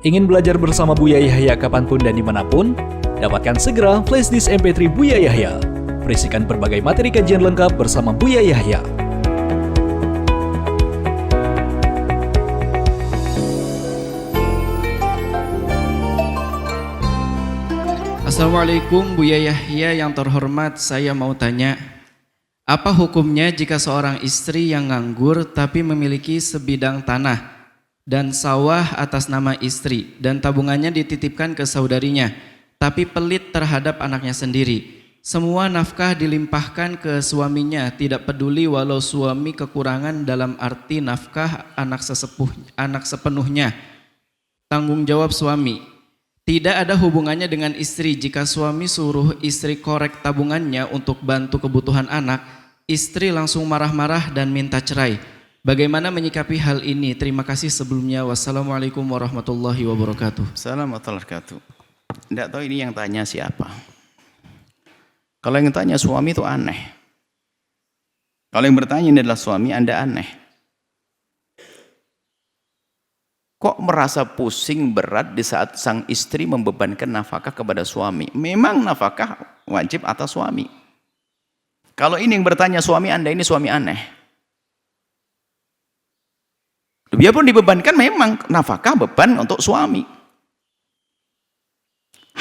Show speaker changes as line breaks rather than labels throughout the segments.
Ingin belajar bersama Buya Yahya kapanpun dan dimanapun? Dapatkan segera flashdisk MP3 Buya Yahya. Berisikan berbagai materi kajian lengkap bersama Buya Yahya.
Assalamualaikum Buya Yahya yang terhormat, saya mau tanya, apa hukumnya jika seorang istri yang nganggur tapi memiliki sebidang tanah dan sawah atas nama istri dan tabungannya dititipkan ke saudarinya, tapi pelit terhadap anaknya sendiri? Semua nafkah dilimpahkan ke suaminya, tidak peduli walau suami kekurangan dalam arti nafkah anak sepenuhnya. Tanggung jawab suami. Tidak ada hubungannya dengan istri. Jika suami suruh istri korek tabungannya untuk bantu kebutuhan anak, istri langsung marah-marah dan minta cerai. Bagaimana menyikapi hal ini? Terima kasih sebelumnya. Wassalamualaikum warahmatullahi wabarakatuh.
Assalamualaikum warahmatullahi wabarakatuh. Tidak tahu ini yang tanya siapa. Kalau yang tanya suami itu aneh. Kalau yang bertanya ini adalah suami, Anda aneh. Kok merasa pusing berat di saat sang istri membebankan nafkah kepada suami? Memang nafkah wajib atas suami. Kalau ini yang bertanya suami Anda, ini suami aneh. Biarpun dibebankan, memang nafkah beban untuk suami.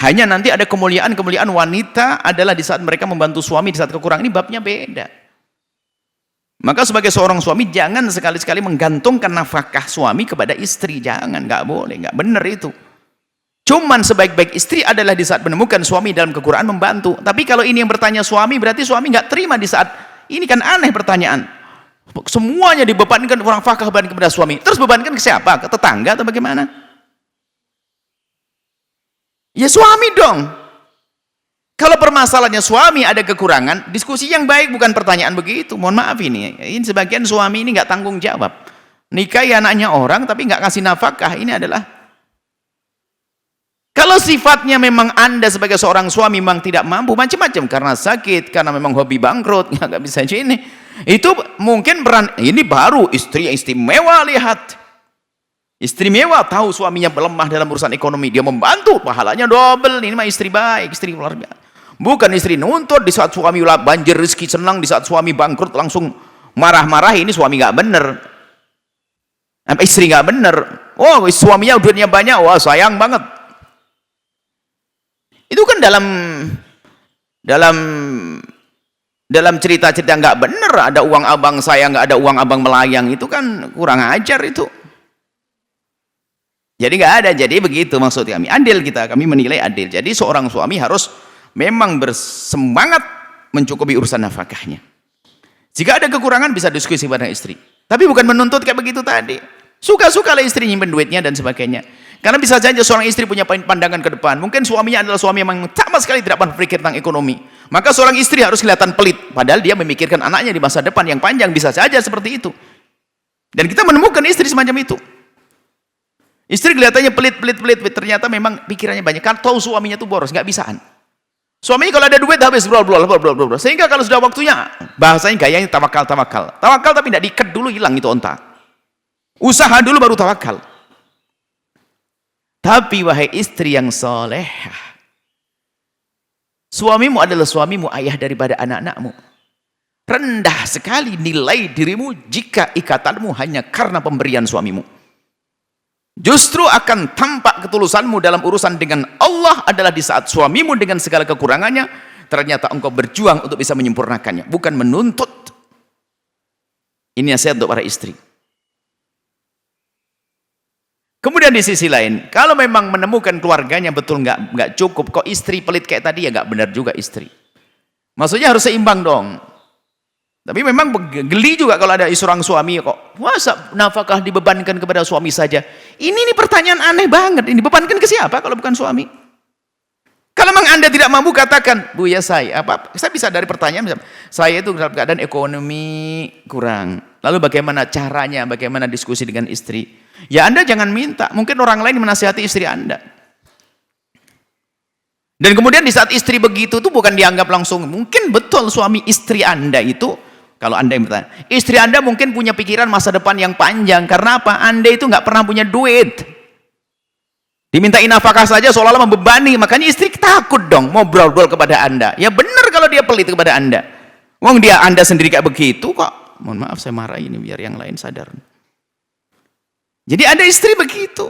Hanya nanti ada kemuliaan wanita adalah di saat mereka membantu suami di saat kekurangan. Ini babnya beda. Maka sebagai seorang suami jangan sekali-sekali menggantungkan nafkah suami kepada istri. Jangan, nggak boleh, nggak benar itu. Cuman sebaik-baik istri adalah di saat menemukan suami dalam kekurangan membantu. Tapi kalau ini yang bertanya suami, berarti suami nggak terima di saat ini. Kan aneh pertanyaan. Semuanya dibebankan orang nafkah kepada suami. Terus bebankan ke siapa? Ke tetangga atau bagaimana? Ya suami dong. Kalau permasalahannya suami ada kekurangan, diskusi yang baik, bukan pertanyaan begitu. Mohon maaf ini sebagian suami ini nggak tanggung jawab. Nikahi anaknya orang tapi nggak kasih nafkah. Ini adalah, kalau sifatnya memang Anda sebagai seorang suami memang tidak mampu, macam-macam, karena sakit, karena memang hobi bangkrut, nggak bisa ini. Itu mungkin ini baru istri yang istimewa. Lihat, istri mewah, tahu suaminya lemah dalam urusan ekonomi, dia membantu, pahalanya double. Ini mah istri baik, istri luar biasa. Bukan istri nuntut di saat suami banjir rezeki senang, di saat suami bangkrut langsung marah-marah. Ini suami nggak bener, istri nggak bener. Oh, suaminya duitnya banyak, wah sayang banget. Itu kan dalam cerita-cerita nggak bener. Ada uang abang saya, nggak ada uang abang melayang. Itu kan kurang ajar itu. Jadi nggak ada. Jadi begitu maksud kami. Adil kami menilai adil. Jadi seorang suami harus memang bersemangat mencukupi urusan nafkahnya. Jika ada kekurangan bisa diskusi pada istri. Tapi bukan menuntut kayak begitu tadi. Suka-suka lah istri nyimpen duitnya dan sebagainya. Karena bisa saja seorang istri punya pandangan ke depan. Mungkin suaminya adalah suami yang sama sekali tidak berpikir tentang ekonomi. Maka seorang istri harus kelihatan pelit. Padahal dia memikirkan anaknya di masa depan yang panjang. Bisa saja seperti itu. Dan kita menemukan istri semacam itu. Istri kelihatannya pelit. Ternyata memang pikirannya banyak. Kan tahu suaminya itu boros, nggak bisaan. Suaminya kalau ada duit habis bro. Sehingga kalau sudah waktunya, bahasanya gayanya tawakal. Tawakal tapi tidak diikat dulu, hilang itu onta. Usaha dulu baru tawakal. Tapi wahai istri yang soleh, suamimu adalah suamimu, ayah daripada anak-anakmu. Rendah sekali nilai dirimu jika ikatanmu hanya karena pemberian suamimu. Justru akan tampak ketulusanmu dalam urusan dengan Allah adalah di saat suamimu dengan segala kekurangannya, ternyata engkau berjuang untuk bisa menyempurnakannya, bukan menuntut. Ini nasihat untuk para istri. Kemudian di sisi lain, kalau memang menemukan keluarganya betul nggak cukup, kok istri pelit kayak tadi, ya nggak benar juga istri. Maksudnya harus seimbang dong. Tapi memang geli juga kalau ada seorang suami kok masa nafkah dibebankan kepada suami saja. Ini pertanyaan aneh banget. Ini dibebankan ke siapa kalau bukan suami? Kalau memang Anda tidak mampu, katakan, Bu ya saya bisa dari pertanyaan, saya itu dalam keadaan ekonomi kurang. Lalu bagaimana caranya, bagaimana diskusi dengan istri? Ya Anda jangan minta, mungkin orang lain menasihati istri Anda. Dan kemudian di saat istri begitu tuh bukan dianggap langsung, mungkin betul suami istri Anda itu, kalau Anda yang bertanya, istri Anda mungkin punya pikiran masa depan yang panjang. Karena apa? Anda itu nggak pernah punya duit. Dimintai nafkah saja seolah-olah membebani, makanya istri takut dong mau bergaul kepada Anda. Ya benar kalau dia pelit kepada Anda. Wong dia Anda sendiri kayak begitu kok. Mohon maaf saya marah ini biar yang lain sadar. Jadi ada istri begitu.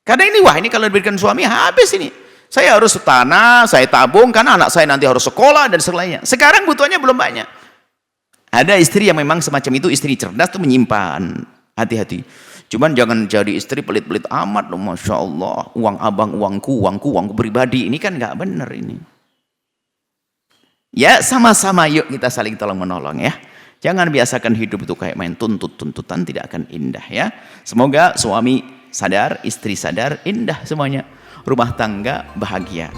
Karena ini wah ini kalau diberikan suami habis ini. Saya harus tanah, saya tabung karena anak saya nanti harus sekolah dan sebagainya. Sekarang butuhannya belum banyak. Ada istri yang memang semacam itu, istri cerdas tuh menyimpan. Hati-hati. Cuman jangan jadi istri pelit-pelit amat loh, Masya Allah. Uang abang, uangku pribadi. Ini kan nggak benar ini. Ya sama-sama yuk kita saling tolong menolong ya. Jangan biasakan hidup itu kayak main tuntutan tidak akan indah ya. Semoga suami sadar, istri sadar, indah semuanya. Rumah tangga bahagia.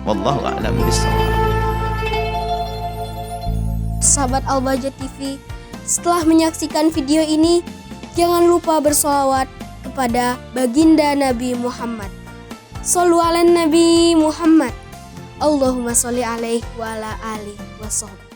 Wallahu a'lam bishawab.
Sahabat Al-Bahjah TV, setelah menyaksikan video ini, jangan lupa bersolawat kepada baginda Nabi Muhammad. Shollu ala Nabi Muhammad. Allahumma sholli alaihi wa ala alihi wa sahbihi.